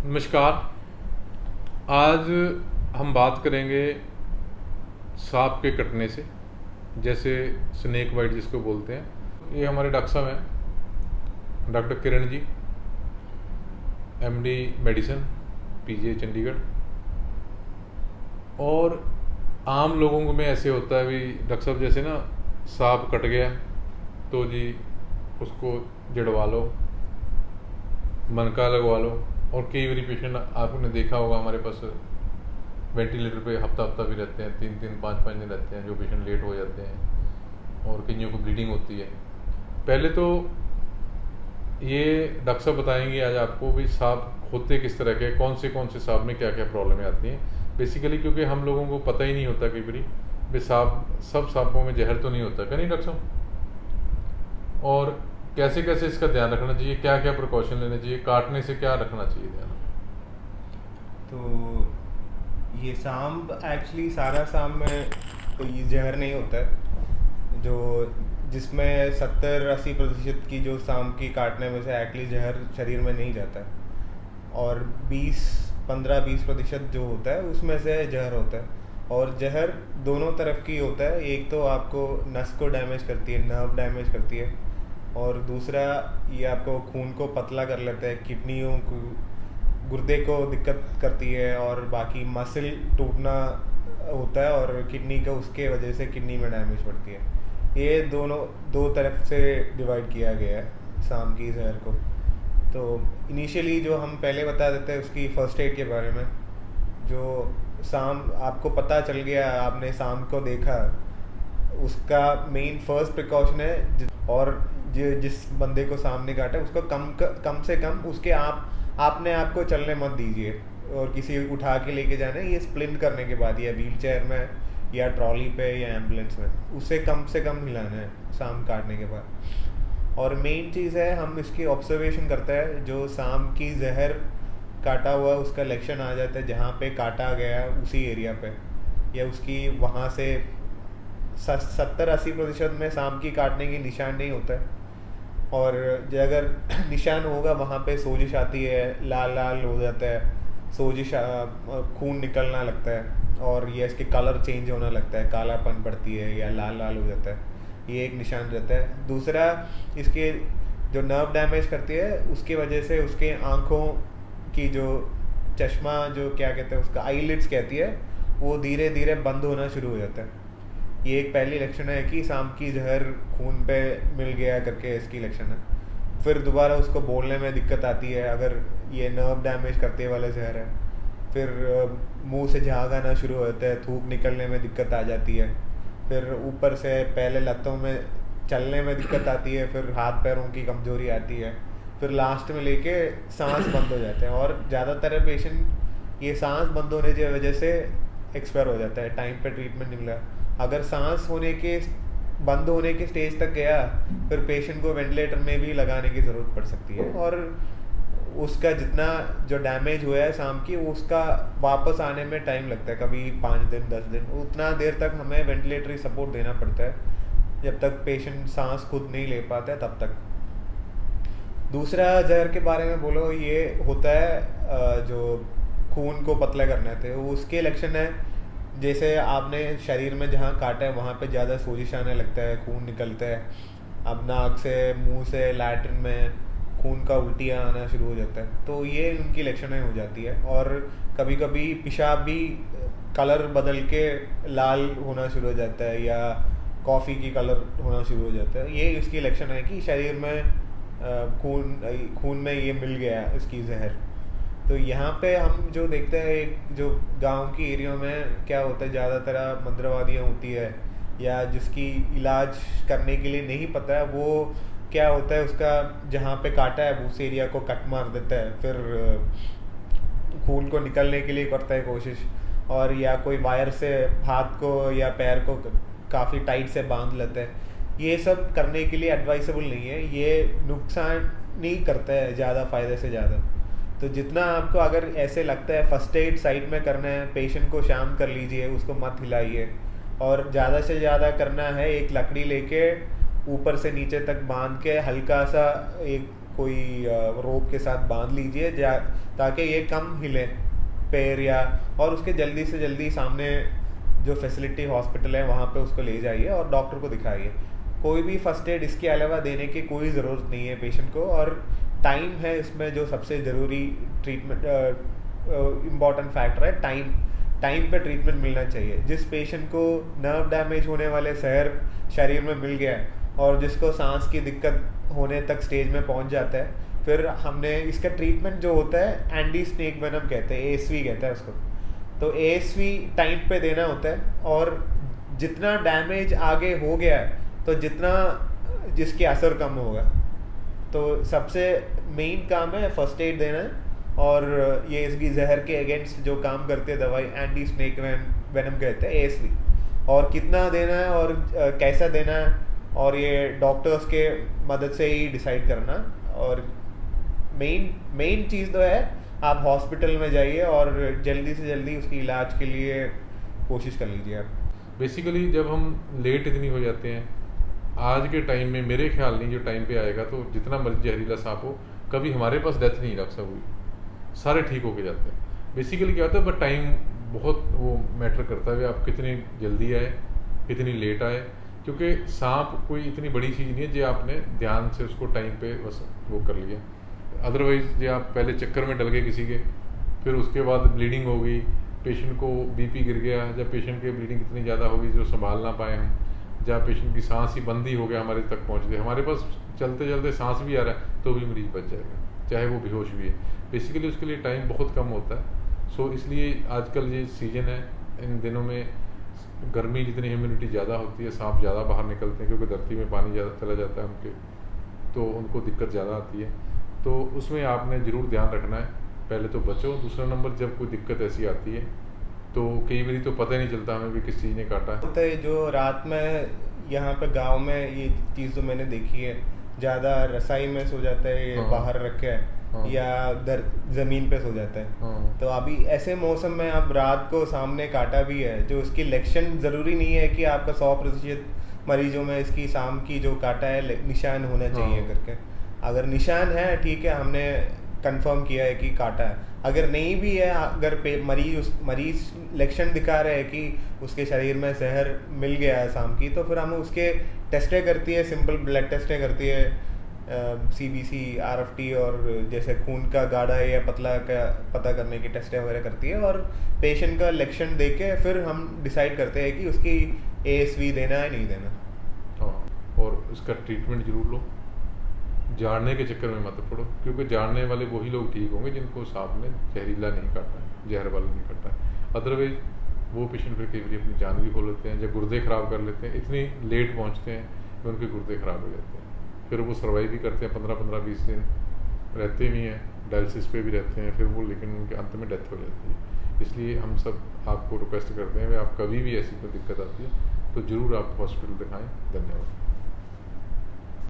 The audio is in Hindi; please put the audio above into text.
नमस्कार। आज हम बात करेंगे सांप के कटने से, जैसे स्नेक बाइट जिसको बोलते हैं। ये हमारे डॉक्टर साहब हैं, doctor Kiran ji, MD medicine, PGI Chandigarh. और आम लोगों में ऐसे होता है भी डॉक्टर साहब जैसे ना सांप कट गया तो जी उसको जड़वा लो, मनका लगवा लो। और कई बारी पेशेंट आपने देखा होगा हमारे पास वेंटिलेटर पे हफ्ता हफ्ता भी रहते हैं, 3-3 5-5 दिन रहते हैं, जो पेशेंट लेट हो जाते हैं और कईयों को ब्लीडिंग होती है। पहले तो ये डॉक्टर साहब बताएंगे आज आपको भी सांप होते किस तरह के, कौन से सांप में क्या क्या प्रॉब्लमें आती हैं बेसिकली, क्योंकि हम लोगों को पता ही नहीं होता कई बारी भी सांप, सब सांपों में जहर तो नहीं होता, क्या नहीं डॉक्टर साहब? और कैसे कैसे इसका ध्यान रखना चाहिए, क्या क्या प्रिकॉशन लेने चाहिए, काटने से क्या रखना चाहिए ध्यान? तो ये सांप एक्चुअली सारा सांप में कोई जहर नहीं होता है। जो जिसमें 70-80% की जो सांप की काटने में से एक्चुअली जहर शरीर में नहीं जाता है, और 15-20% जो होता है उसमें से जहर होता है। और जहर दोनों तरफ की होता है, एक तो आपको नस को डैमेज करती है, नर्व डैमेज करती है, और दूसरा ये आपको खून को पतला कर लेता है, किडनियों को, गुर्दे को दिक्कत करती है, और बाकी मसल टूटना होता है, और किडनी का उसके वजह से किडनी में डैमेज पड़ती है। ये दोनों दो तरफ से डिवाइड किया गया है सांप की जहर को। तो इनिशियली जो हम पहले बता देते हैं उसकी फर्स्ट एड के बारे में। जो सांप आपको पता चल गया, आपने सांप को देखा, उसका मेन फर्स्ट प्रिकॉशन है और जिस बंदे को सांप ने काटा उसको कम से कम उसके आपने आपको चलने मत दीजिए, और किसी उठा के लेके जाना है ये स्प्लिंट करने के बाद, या व्हील चेयर में या ट्रॉली पे या एम्बुलेंस में, उससे कम हिलाना है सांप काटने के बाद। और मेन चीज़ है, हम इसकी ऑब्जर्वेशन करते हैं। जो सांप की जहर काटा हुआ उसका लक्षण आ जाता है जहाँ पे काटा गया है उसी एरिया पे, या उसकी वहाँ से 70-80% में सांप की काटने की निशान नहीं होता है। और अगर निशान होगा वहाँ पे सोजिश आती है, लाल लाल हो जाता है, खून निकलना लगता है, और ये इसके कलर चेंज होना लगता है, कालापन पड़ती है या लाल लाल हो जाता है। ये एक निशान रहता है। दूसरा, इसके जो नर्व डैमेज करती है उसकी वजह से उसके आँखों की जो चश्मा, जो क्या कहते हैं उसका, आईलिड्स कहती है, वो धीरे धीरे बंद होना शुरू हो जाता है। ये एक पहली लक्षण है कि सांप की जहर खून पे मिल गया करके इसकी लक्षण है। फिर दोबारा उसको बोलने में दिक्कत आती है अगर ये नर्व डैमेज करते वाला जहर है। फिर मुंह से झाग आना शुरू हो जाता है, थूक निकलने में दिक्कत आ जाती है। फिर ऊपर से पहले लत्तों में चलने में दिक्कत आती है, फिर हाथ पैरों की कमजोरी आती है, फिर लास्ट में लेके सांस बंद हो जाते हैं। और ज़्यादातर पेशेंट ये सांस बंद होने की वजह से एक्सपायर हो जाता है, टाइम पे ट्रीटमेंट नहीं मिला। अगर सांस बंद होने के स्टेज तक गया, फिर पेशेंट को वेंटिलेटर में भी लगाने की ज़रूरत पड़ सकती है। और उसका जितना जो डैमेज हुआ है सांप की, उसका वापस आने में टाइम लगता है, कभी 5 दिन 10 दिन, उतना देर तक हमें वेंटिलेटरी सपोर्ट देना पड़ता है जब तक पेशेंट सांस खुद नहीं ले पाता है तब तक। दूसरा जहर के बारे में बोलो, ये होता है जो खून को पतला करना थे उसके लक्षण है। जैसे आपने शरीर में जहाँ काटा है वहाँ पे ज़्यादा सोजिश आने लगता है, खून निकलता है। अब नाक से, मुंह से, लैट्रिन में खून का उल्टियाँ आना शुरू हो जाता है, तो ये उनकी लक्षणें हो जाती है। और कभी कभी पेशाब भी कलर बदल के लाल होना शुरू हो जाता है, या कॉफ़ी की कलर होना शुरू हो जाता है। ये इसकी लक्षण है कि शरीर में खून में ये मिल गया इसकी जहर। तो यहाँ पे हम जो देखते हैं, एक जो गांव की एरिया में क्या होता है, ज़्यादातर मंत्रवादियाँ होती है, या जिसकी इलाज करने के लिए नहीं पता है, वो क्या होता है, उसका जहाँ पे काटा है उस एरिया को कट मार देता है, फिर खून को निकलने के लिए करता है कोशिश, और या कोई वायर से हाथ को या पैर को काफ़ी टाइट से बांध लेता है। ये सब करने के लिए एडवाइसेबल नहीं है, ये नुकसान नहीं करता है ज़्यादा, फ़ायदे से ज़्यादा। तो जितना आपको अगर ऐसे लगता है फर्स्ट एड साइड में करना है, पेशेंट को शांत कर लीजिए, उसको मत हिलाइए। और ज़्यादा से ज़्यादा करना है, एक लकड़ी लेके ऊपर से नीचे तक बांध के हल्का सा एक कोई रोप के साथ बांध लीजिए ताकि ये कम हिले पैर या, और उसके जल्दी से जल्दी सामने जो फैसिलिटी हॉस्पिटल है वहाँ पे उसको ले जाइए और डॉक्टर को दिखाइए। कोई भी फर्स्ट एड इसके अलावा देने की कोई ज़रूरत नहीं है पेशेंट को। और टाइम है इसमें जो सबसे ज़रूरी ट्रीटमेंट इम्पॉर्टेंट फैक्टर है, टाइम पे ट्रीटमेंट मिलना चाहिए। जिस पेशेंट को नर्व डैमेज होने वाले जहर शरीर में मिल गया है और जिसको सांस की दिक्कत होने तक स्टेज में पहुंच जाता है, फिर हमने इसका ट्रीटमेंट जो होता है एंटी स्नेक वेनम कहते हैं, ASV कहते हैं उसको। तो ASV टाइम पे देना होता है, और जितना डैमेज आगे हो गया है तो जितना जिसके असर कम होगा। तो सबसे मेन काम है फर्स्ट एड देना है, और ये इसकी जहर के अगेंस्ट जो काम करते हैं दवाई एंटी स्नेक वेनम कहते हैं, ASV। और कितना देना है और कैसा देना है, और ये डॉक्टर्स के मदद से ही डिसाइड करना। और मेन चीज़ तो है आप हॉस्पिटल में जाइए और जल्दी से जल्दी उसकी इलाज के लिए कोशिश कर लीजिए आप। बेसिकली जब हम लेट इतनी हो जाते हैं आज के टाइम में, मेरे ख्याल नहीं जो टाइम पे आएगा तो जितना मर्जी जहरीला सांप हो, कभी हमारे पास डेथ नहीं डॉक्टर साहब हुई, सारे ठीक होके जाते हैं। बेसिकली क्या होता है, बट टाइम बहुत वो मैटर करता है, आप कितनी जल्दी आए कितनी लेट आए, क्योंकि सांप कोई इतनी बड़ी चीज़ नहीं है जो आपने ध्यान से उसको टाइम पे बस वो कर लिया। अदरवाइज जो आप पहले चक्कर में डल गए किसी के, फिर उसके बाद ब्लीडिंग हो गई, पेशेंट को BP गिर गया, जब पेशेंट की ब्लीडिंग इतनी ज़्यादा होगी जो संभाल ना पाए हम, जहाँ पेशेंट की सांस ही बंद ही हो गया हमारे तक पहुँच गए, हमारे पास चलते चलते सांस भी आ रहा है तो भी मरीज बच जाएगा, चाहे वो बेहोश भी है। बेसिकली उसके लिए टाइम बहुत कम होता है। सो इसलिए आजकल ये सीजन है, इन दिनों में गर्मी जितनी ह्यूमिडिटी ज़्यादा होती है, सांप ज़्यादा बाहर निकलते हैं, क्योंकि धरती में पानी ज़्यादा चला जाता है उनके, तो उनको दिक्कत ज़्यादा आती है। तो उसमें आपने ज़रूर ध्यान रखना है, पहले तो बचो, दूसरा नंबर जब कोई दिक्कत ऐसी आती है तो कई बार तो पता ही नहीं चलता हमें भी किस चीज़ ने काटा है। होता है जो रात में यहाँ पे गांव में ये चीज़ तो मैंने देखी है, ज़्यादा रसाई में सो जाता है, हाँ। बाहर रख के हाँ। या ज़मीन पे सो जाता है। हाँ। तो अभी ऐसे मौसम में अब रात को सामने काटा भी है, जो इसकी लक्षण ज़रूरी नहीं है कि आपका 100% मरीजों में इसकी शाम की जो काटा है निशान होना चाहिए हाँ। करके। अगर निशान है ठीक है, हमने कंफर्म किया है कि काटा है। अगर नहीं भी है, अगर मरीज लक्षण दिखा रहे हैं कि उसके शरीर में जहर मिल गया है शाम की, तो फिर हम उसके टेस्टें करती है, सिंपल ब्लड टेस्टें करती है, CBC, RFT, और जैसे खून का गाढ़ा है या पतला का पता करने की टेस्टें वगैरह करती है, और पेशेंट का लक्षण देख के फिर हम डिसाइड करते हैं कि उसकी ASV देना है नहीं देना। हाँ, और इसका ट्रीटमेंट जरूर लो, झाड़ने के चक्कर में मत पड़ो, क्योंकि झाड़ने वाले वही लोग ठीक होंगे जिनको सांप ने जहरीला नहीं काटा है, जहर वाला नहीं काटा है। अदरवाइज वो पेशेंट फिर कई बार अपनी जान भी खो लेते हैं, जब गुर्दे ख़राब कर लेते हैं, इतनी लेट पहुंचते हैं कि उनके गुर्दे ख़राब हो जाते हैं, फिर वो सर्वाइव भी करते हैं, 15-20 दिन रहते भी हैं, डायलिसिस पे भी रहते हैं, फिर वो लेकिन उनके अंत में डेथ हो जाती है। इसलिए हम सब आपको रिक्वेस्ट करते हैं कि आप कभी भी ऐसी कोई दिक्कत आती है तो ज़रूर आप हॉस्पिटल दिखाएँ। धन्यवाद।